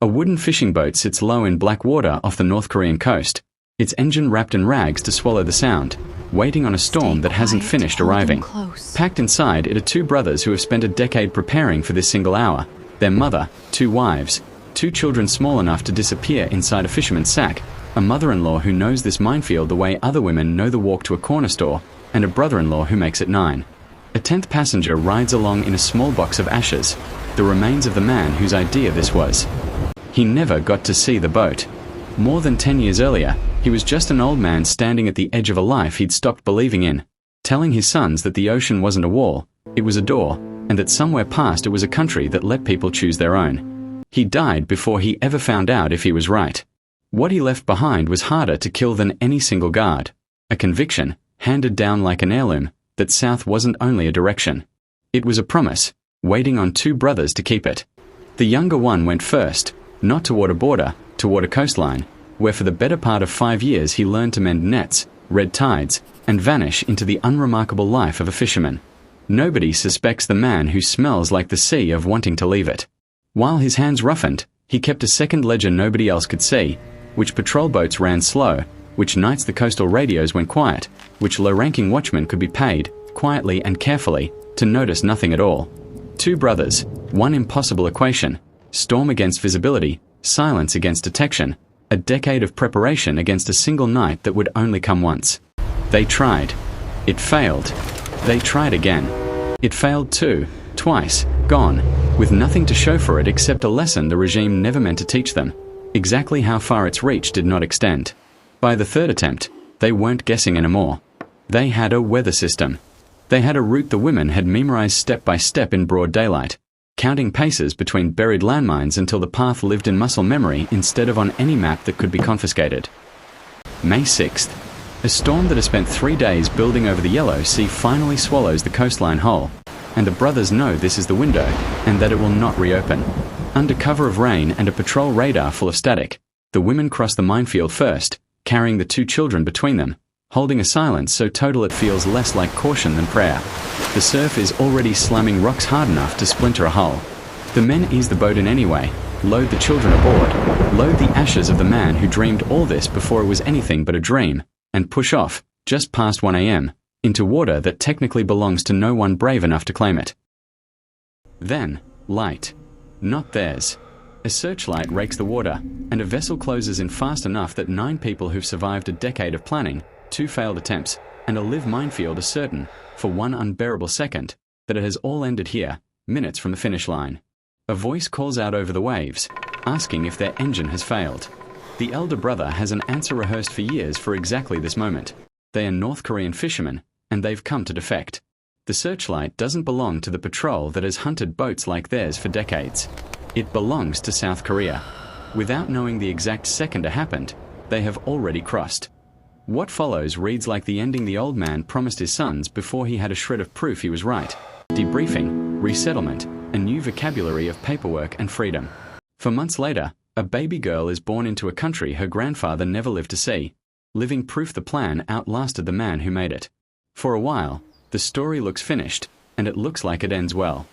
A wooden fishing boat sits low in black water off the North Korean coast, its engine wrapped in rags to swallow the sound, waiting on a storm that hasn't finished arriving. Packed inside it are two brothers who have spent a decade preparing for this single hour, their mother, two wives, two children small enough to disappear inside a fisherman's sack, a mother-in-law who knows this minefield the way other women know the walk to a corner store, and a brother-in-law who makes it 9. A 10th passenger rides along in a small box of ashes, the remains of the man whose idea this was. He never got to see the boat. More than 10 years earlier, he was just an old man standing at the edge of a life he'd stopped believing in, telling his sons that the ocean wasn't a wall, it was a door, and that somewhere past it was a country that let people choose their own. He died before he ever found out if he was right. What he left behind was harder to kill than any single guard. A conviction, handed down like an heirloom, that south wasn't only a direction. It was a promise, waiting on two brothers to keep it. The younger one went first, not toward a border, toward a coastline, where for the better part of 5 years he learned to mend nets, read tides, and vanish into the unremarkable life of a fisherman. Nobody suspects the man who smells like the sea of wanting to leave it. While his hands roughened, he kept a second ledger nobody else could see, which patrol boats ran slow, which nights the coastal radios went quiet, which low-ranking watchmen could be paid, quietly and carefully, to notice nothing at all. Two brothers, one impossible equation, storm against visibility, silence against detection, a decade of preparation against a single night that would only come once. They tried. It failed. They tried again. It failed too, twice, gone, with nothing to show for it except a lesson the regime never meant to teach them. Exactly how far its reach did not extend. By the third attempt, they weren't guessing anymore. They had a weather system. They had a route the women had memorized step by step in broad daylight, counting paces between buried landmines until the path lived in muscle memory instead of on any map that could be confiscated. May 6th. A storm that has spent 3 days building over the Yellow Sea finally swallows the coastline whole, and the brothers know this is the window and that it will not reopen. Under cover of rain and a patrol radar full of static, the women cross the minefield first, carrying the two children between them, holding a silence so total it feels less like caution than prayer. The surf is already slamming rocks hard enough to splinter a hull. The men ease the boat in anyway, load the children aboard, load the ashes of the man who dreamed all this before it was anything but a dream, and push off, just past 1 a.m., into water that technically belongs to no one brave enough to claim it. Then, light. Not theirs. A searchlight rakes the water, and a vessel closes in fast enough that 9 people who've survived a decade of planning, 2 failed attempts, and a live minefield are certain, for one unbearable second, that it has all ended here, minutes from the finish line. A voice calls out over the waves, asking if their engine has failed. The elder brother has an answer rehearsed for years for exactly this moment. They are North Korean fishermen, and they've come to defect. The searchlight doesn't belong to the patrol that has hunted boats like theirs for decades. It belongs to South Korea. Without knowing the exact second it happened, they have already crossed. What follows reads like the ending the old man promised his sons before he had a shred of proof he was right. Debriefing, resettlement, a new vocabulary of paperwork and freedom. For months later, a baby girl is born into a country her grandfather never lived to see, living proof the plan outlasted the man who made it. For a while, the story looks finished, and it looks like it ends well.